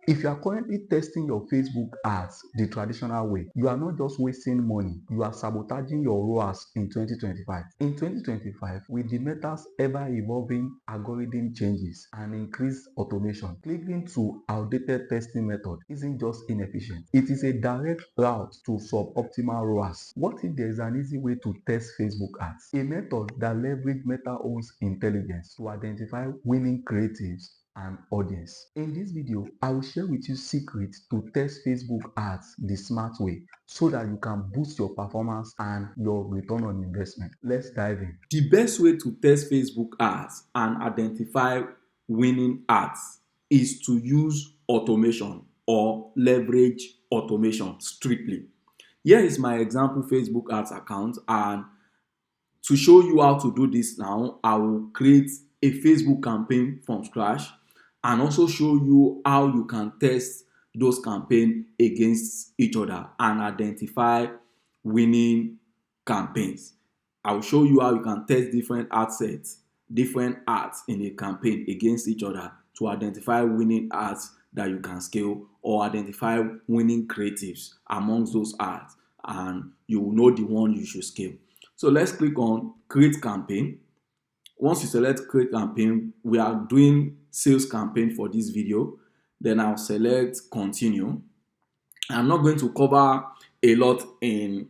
If you are currently testing your Facebook ads the traditional way, you are not just wasting money, you are sabotaging your ROAS in 2025. In 2025, with the Meta's ever-evolving algorithm changes and increased automation, clicking to outdated testing method isn't just inefficient, it is a direct route to suboptimal ROAS. What if there is an easy way to test Facebook ads? A method that leverages Meta owns intelligence to identify winning creatives and audience. In this video, I will share with you secrets to test Facebook ads the smart way so that you can boost your performance and your return on investment. Let's dive in. The best way to test Facebook ads and identify winning ads is to use automation or leverage automation strictly. Here is my example Facebook ads account, and to show you how to do this now, I will create a Facebook campaign from scratch and also show you how you can test those campaigns against each other and identify winning campaigns. I will show you how you can test different ad sets, different ads in a campaign against each other to identify winning ads that you can scale or identify winning creatives amongst those ads, and you will know the one you should scale. So let's click on create campaign. Once you select create campaign, we are doing sales campaign for this video. Then I'll select continue. I'm not going to cover a lot in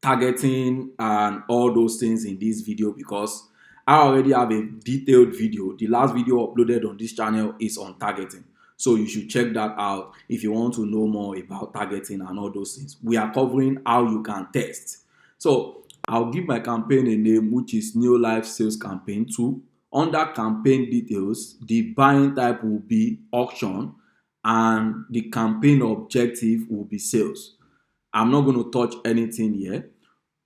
targeting and all those things in this video because I already have a detailed video. The last video uploaded on this channel is on targeting. So you should check that out if you want to know more about targeting and all those things. We are covering how you can test. So I'll give my campaign a name, which is New Life Sales Campaign 2. Under campaign details, the buying type will be auction and the campaign objective will be sales. I'm not going to touch anything here.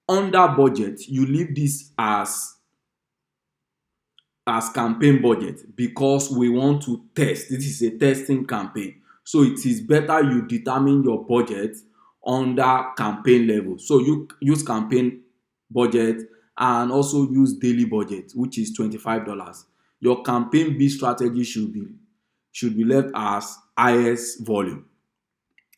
Under budget, you leave this as campaign budget because we want to test. This is a testing campaign. So it is better you determine your budget under campaign level. So you use campaign budget and also use daily budget, which is $25. Your campaign B strategy should be left as highest volume.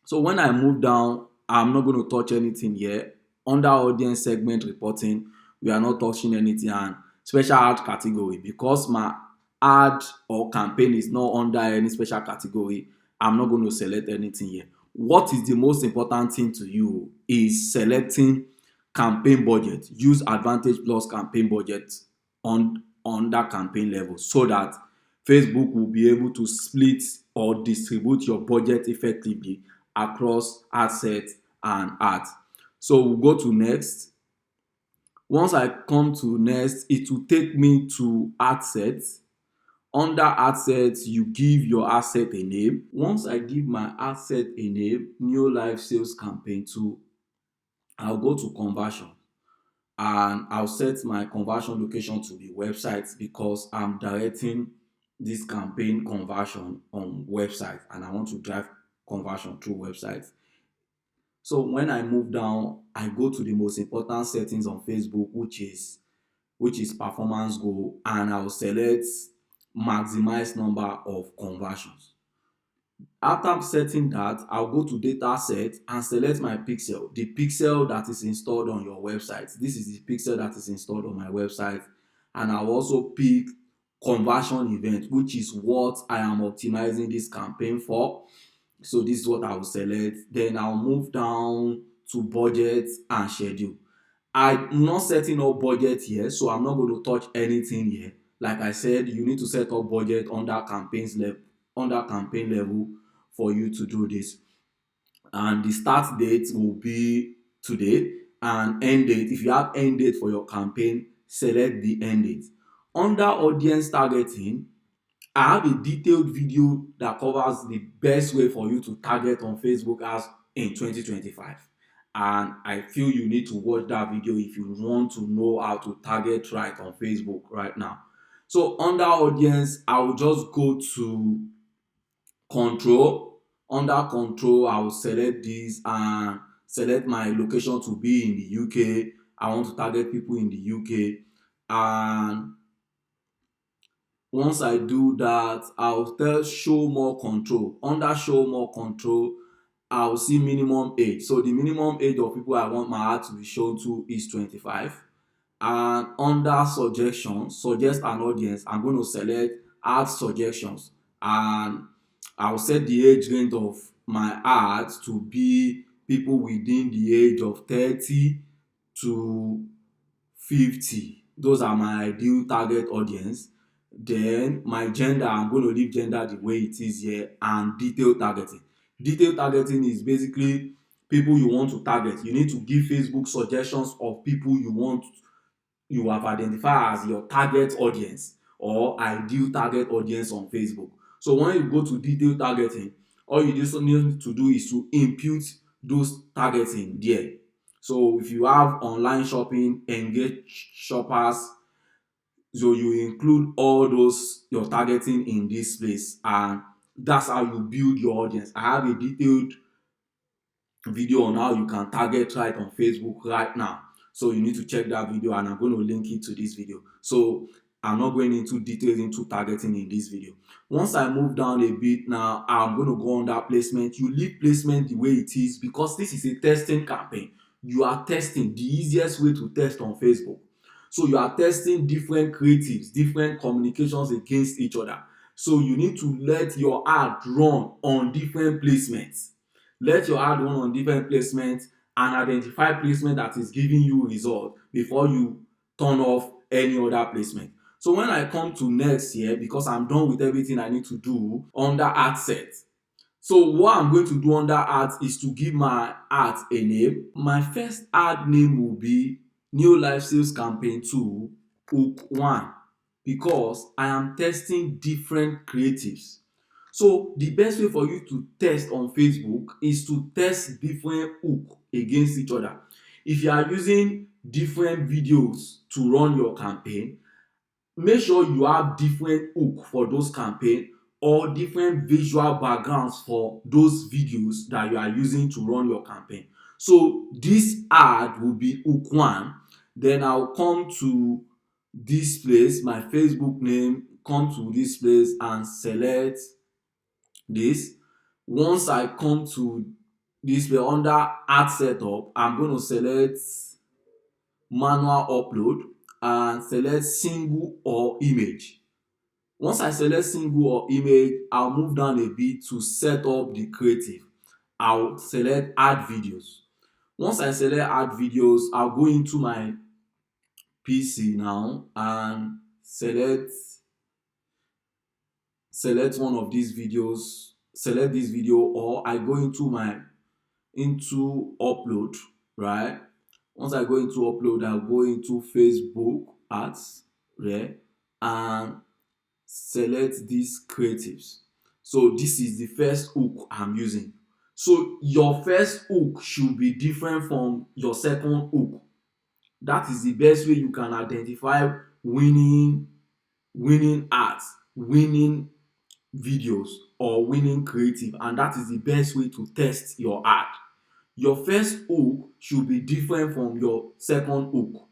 So when I move down, I'm not going to touch anything here. Under audience segment reporting, we are not touching anything, and special ad category, because my ad or campaign is not under any special category, I'm not going to select anything here. What is the most important thing to you is selecting campaign budget. Use Advantage Plus campaign budget on that campaign level so that Facebook will be able to split or distribute your budget effectively across ad sets and ads. So we'll go to next. Once I come to next, it will take me to ad sets. Under ad sets, you give your asset a name. Once I give my asset a name, New Life Sales Campaign 2, I'll go to conversion and I'll set my conversion location to be websites because I'm directing this campaign conversion on websites and I want to drive conversion through websites. So when I move down, I go to the most important settings on Facebook, which is performance goal, and I'll select maximize number of conversions. After setting that, I'll go to data set and select my pixel, the pixel that is installed on your website. This is the pixel that is installed on my website, and I'll also pick conversion event, which is what I am optimizing this campaign for. So this is what I will select. Then I'll move down to budget and schedule. I'm not setting up budget here, so I'm not going to touch anything here. Like I said, you need to set up budget under campaign level for you to do this. And the start date will be today, and end date, if you have end date for your campaign, select the end date. Under audience targeting, I have a detailed video that covers the best way for you to target on Facebook ads in 2025. And I feel you need to watch that video if you want to know how to target right on Facebook right now. So under audience, I will just go to control. Under control, I will select this and select my location to be in the UK. I want to target people in the UK. And Once I do that, I'll tell show more control. Under show more control, I'll see minimum age. So the minimum age of people I want my ad to be shown to is 25. And under suggestions, suggest an audience, I'm going to select add suggestions, and I'll set the age range of my ads to be people within the age of 30 to 50. Those are my ideal target audience. Then my gender, I'm going to leave gender the way it is here, and detailed targeting. Detailed targeting is basically people you want to target. You need to give Facebook suggestions of people you have identified as your target audience or ideal target audience on Facebook. So when you go to detailed targeting, all you just need to do is to impute those targeting there. So if you have online shopping, engage shoppers, so you include all those your targeting in this place, and that's how you build your audience. I have a detailed video on how you can target right on Facebook right now. So you need to check that video, and I'm going to link it to this video. So I'm not going into details into targeting in this video. Once I move down a bit now, I'm going to go on that placement. You leave placement the way it is because this is a testing campaign. You are testing the easiest way to test on Facebook. So you are testing different creatives, different communications against each other. So you need to let your ad run on different placements. Let your ad run on different placements and identify placement that is giving you result before you turn off any other placement. So when I come to next here, because I'm done with everything I need to do under ad set. So what I'm going to do under ads is to give my ads a name. My first ad name will be New Life Sales Campaign 2 Hook 1, because I am testing different creatives. So the best way for you to test on Facebook is to test different hook against each other. If you are using different videos to run your campaign, make sure you have different hook for those campaign or different visual backgrounds for those videos that you are using to run your campaign. So this ad will be hook 1. Then I'll come to this place, my Facebook name, come to this place and select this. Once I come to this way under ad setup, I'm going to select manual upload and select single or image. Once I select single or image, I'll move down a bit to set up the creative. I'll select add videos. Once I select add videos, I'll go into my PC now and select one of these videos, select this video, or I go into upload, right? Once I go into upload, I'll go into Facebook ads, right? And select these creatives. So this is the first hook I'm using. So your first hook should be different from your second hook. That is the best way you can identify winning ads, winning videos, or winning creative, and that is the best way to test your ad. Your first hook should be different from your second hook.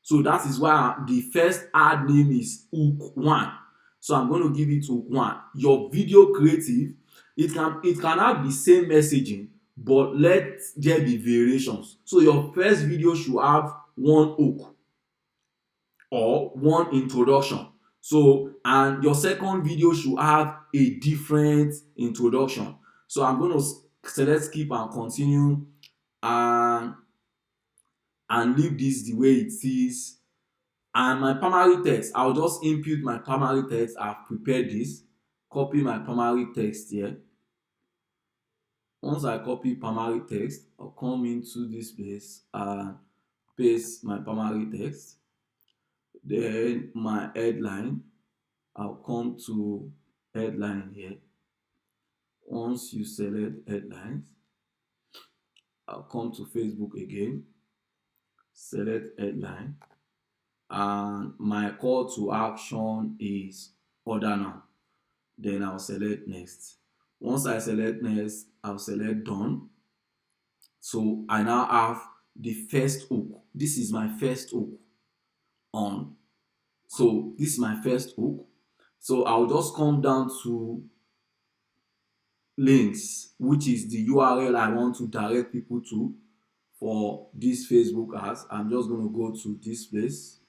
So that is why the first ad name is hook 1. So I'm going to give it hook 1. Your video creative, it can have the same messaging, but let there be variations. So your first video should have one hook or one introduction. So and your second video should have a different introduction. So I'm going to select skip and continue, and leave this the way it is. And my primary text, I'll just input my primary text. I've prepared this, copy my primary text here. Once I copy primary text, I'll come into this place and paste my primary text. Then my headline, I'll come to headline here. Once you select headlines, I'll come to Facebook again, select headline, and my call to action is order now. Then I'll select next. Once I select next, I'll select done. So I now have the first hook. This is my first hook on. So this is my first hook. So I'll just come down to links, which is the URL I want to direct people to for this Facebook ads. I'm just going to go to this place,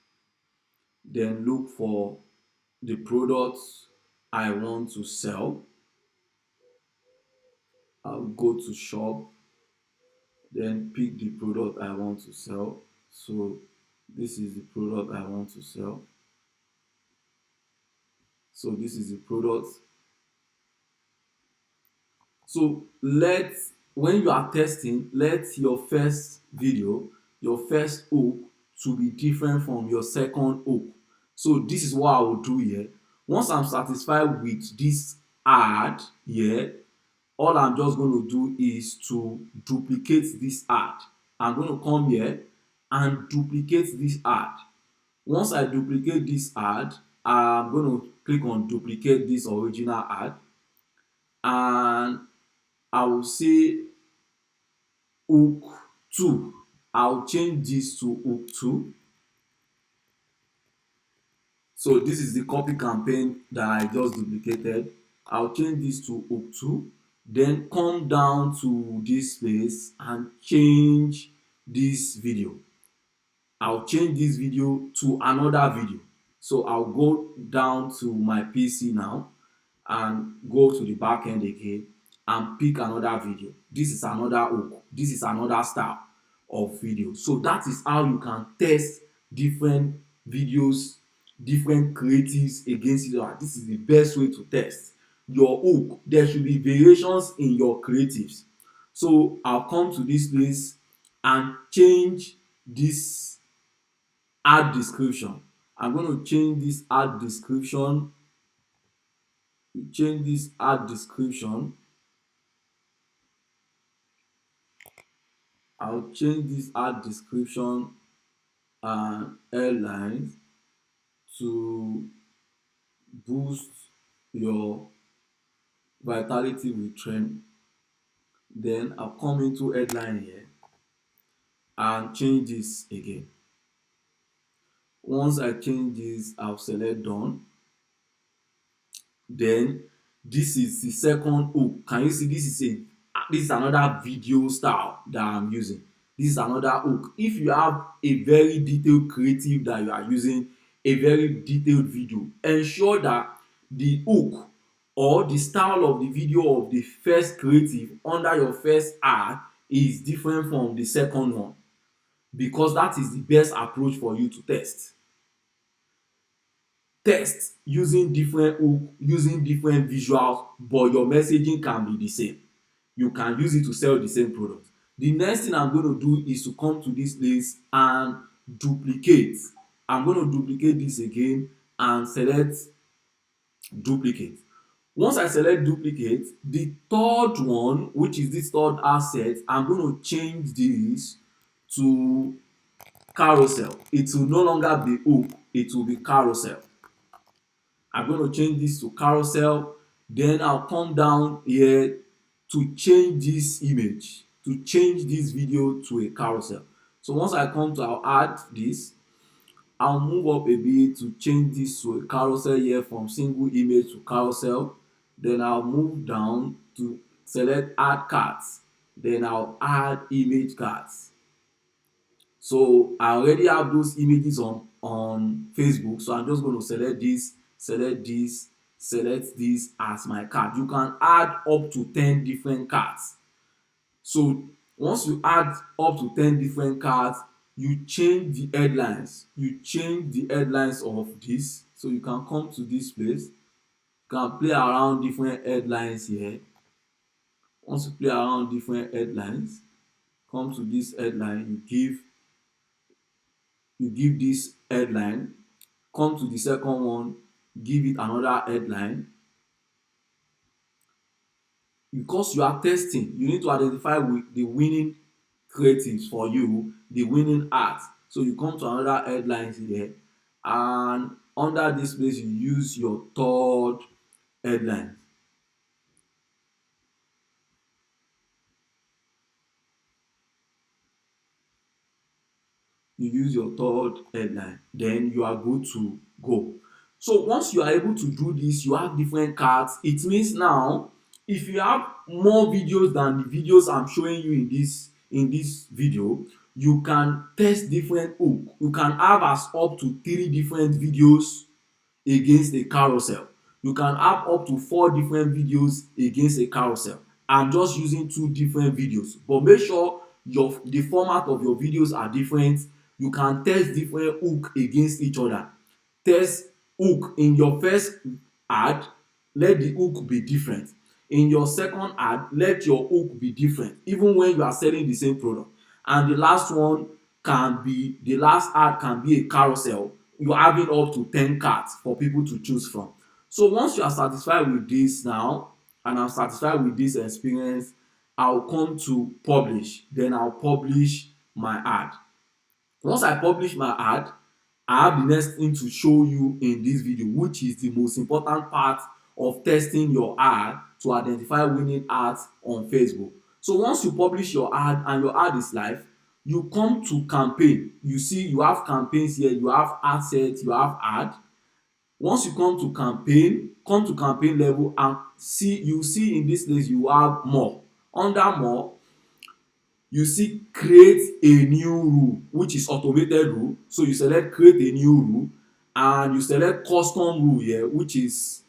then look for the products I want to sell. I'll go to shop, then pick the product I want to sell. So this is the product I want to sell. So this is the product. So let, when you are testing, let your first video, your first hook to be different from your second hook. So this is what I will do here. Once I'm satisfied with this ad here, all I'm just going to do is to duplicate this ad. I'm going to come here and duplicate this ad. Once I duplicate this ad, I'm going to click on duplicate this original ad, and I will say hook 2. I'll change this to hook 2. So this is the copy campaign that I just duplicated. I'll change this to hook 2. Then come down to this place and change this video. I'll change this video to another video. So I'll go down to my PC now and go to the back end again and pick another video. This is another hook. This is another style of video. So that is how you can test different videos, different creatives against each other. This is the best way to test your hook. There should be variations in your creatives. So I'll come to this place and change this ad description. I'm going to change this ad description. Change this ad description. I'll change this ad description and airlines to boost your vitality with trend. Then I'll come into headline here and change this again. Once I change this, I'll select done. Then this is the second hook. Can you see this is another video style that I'm using. This is another hook. If you have a very detailed creative that you are using, a very detailed video, ensure that the hook or the style of the video of the first creative under your first ad is different from the second one, because that is the best approach for you to test using different hook, using different visuals, but your messaging can be the same. You can use it to sell the same product. The next thing I'm going to do is to come to this place and duplicate. I'm going to duplicate this again and select duplicate. Once I select duplicate, the third one, which is this third asset, I'm going to change this to carousel. It will no longer be hook, it will be carousel. I'm going to change this to carousel. Then I'll come down here to change this image, to change this video to a carousel. So once I come to, I'll add this. I'll move up a bit to change this to a carousel here, from single image to carousel. Then I'll move down to select add cards. Then I'll add image cards. So I already have those images on Facebook, so I'm just going to select this, select this, select this as my card. You can add up to 10 different cards. So once you add up to 10 different cards, you change the headlines. You change the headlines of this. So you can come to this place, you can play around different headlines here. Once you play around different headlines, come to this headline, you give this headline, come to the second one, give it another headline. Because you are testing, you need to identify with the winning creatives for you, the winning art. So you come to another headline here, and under this place you use your third headline. You use your third headline, then you are good to go. So once you are able to do this, you have different cards. It means now if you have more videos than the videos I'm showing you in this video, you can test different hook. You can have as up to 3 different videos against a carousel. You can have up to 4 different videos against a carousel and just using 2 different videos. But make sure the format of your videos are different. You can test different hook against each other. Test hook in your first ad, let the hook be different. In your second ad, let your hook be different, even when you are selling the same product. And the last ad can be a carousel. You are having up to 10 cards for people to choose from. So once you are satisfied with this now, and I'm satisfied with this experience, I'll come to publish. Then I'll publish my ad. Once I publish my ad, I have the next thing to show you in this video, which is the most important part of testing your ad to identify winning ads on Facebook. So once you publish your ad and your ad is live, you come to campaign. You see you have campaigns here, you have ad set, you have ad. Once you come to campaign level and you see in this place you have more. Under more, you see create a new rule, which is automated rule. So you select create a new rule and you select custom rule here, which is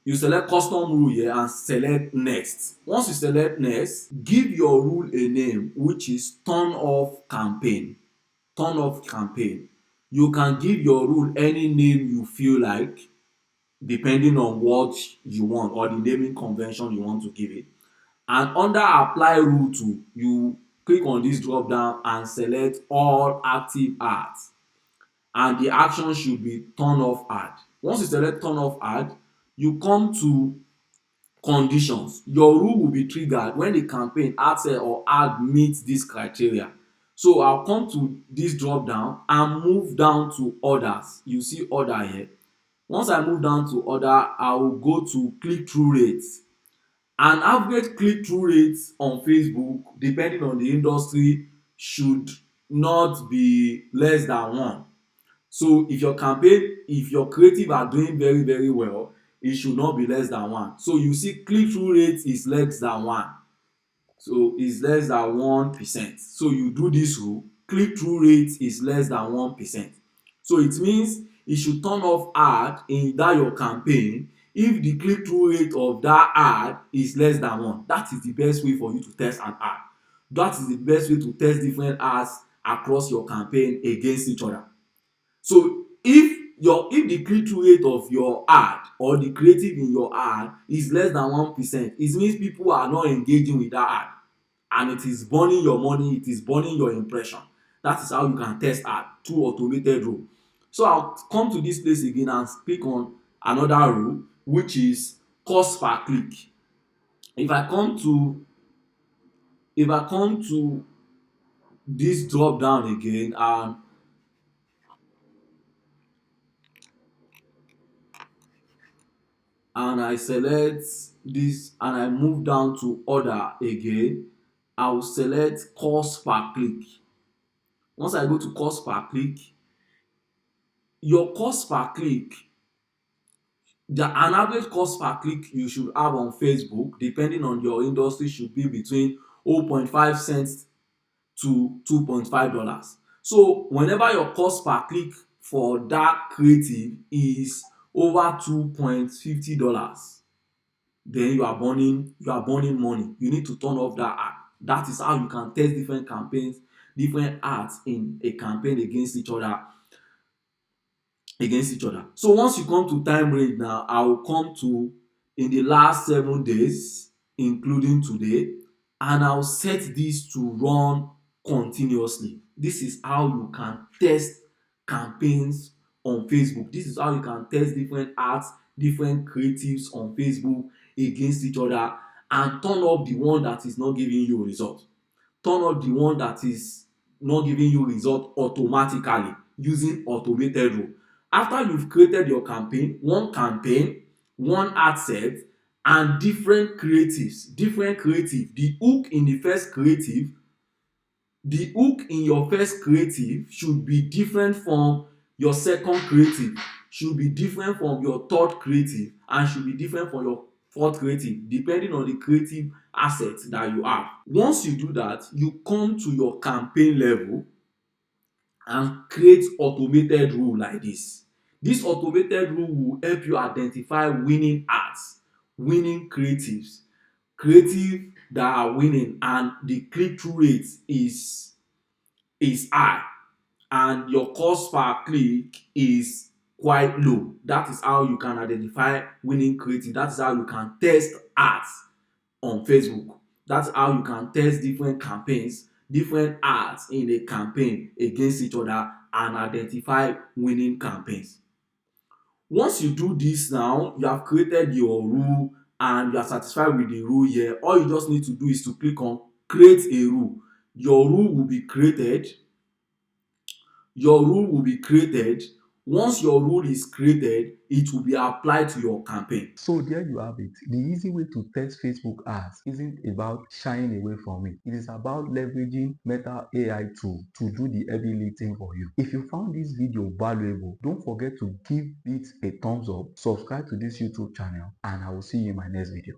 you select custom rule here and select next. Once you select next, give your rule a name, which is turn off campaign. Turn off campaign. You can give your rule any name you feel like, depending on what you want or the naming convention you want to give it. And under apply rule 2, you click on this drop down and select all active ads, and the action should be turn off ad. Once you select turn off ad, you come to conditions. Your rule will be triggered when the campaign, ad set or ad meets this criteria. So I'll come to this drop down and move down to orders. You see order here. Once I move down to order, I will go to click through rates. An average click-through rate on Facebook, depending on the industry, should not be less than 1. So if your creative are doing very very well, it should not be less than 1. So you see click-through rate is less than 1. So it's less than 1%. So you do this rule, click-through rate is less than 1%. So it means you should turn off ad in that your campaign if the click-through rate of that ad is less than 1. That is the best way for you to test an ad. That is the best way to test different ads across your campaign against each other. So if the click-through rate of your ad or the creative in your ad is less than 1%, it means people are not engaging with that ad and it is burning your money, it is burning your impression. That is how you can test ad through automated rule. So I'll come to this place again and click on another rule, which is cost per click. If I come to this drop down again and I select this and I move down to order again, I will select cost per click. Once I go to cost per click, your cost per click, an average cost per click you should have on Facebook, depending on your industry, should be between 0.5 cents to $2.5. So whenever your cost per click for that creative is over $2.50, then you are burning money. You need to turn off that ad. That is how you can test different campaigns, different ads in a campaign against each other. So once you come to time range now, I will come to in the last 7 days, including today, and I'll set this to run continuously. This is how you can test campaigns on Facebook. This is how you can test different ads, different creatives on Facebook against each other and turn off the one that is not giving you results. Turn off the one that is not giving you result automatically using automated rule. After you've created your campaign, one ad set and different creatives, the hook in the first creative, the hook in your first creative should be different from Your second creative should be different from your third creative and should be different from your fourth creative, depending on the creative assets that you have. Once you do that, you come to your campaign level and create automated rule like this. This automated rule will help you identify winning ads, winning creatives, creative that are winning and the click-through rate is high and your cost per click is quite low. That is how you can identify winning creative. That is how you can test ads on Facebook. That's how you can test different campaigns, different ads in a campaign against each other and identify winning campaigns. Once you do this now, you have created your rule and you are satisfied with the rule here. All you just need to do is to click on create a rule. Your rule will be created. Your rule will be created. Once your rule is created, it will be applied to your campaign. So there you have it. The easy way to test Facebook ads isn't about shying away from it. It is about leveraging Meta AI tool to do the heavy lifting for you. If you found this video valuable, don't forget to give it a thumbs up, subscribe to this YouTube channel, and I will see you in my next video.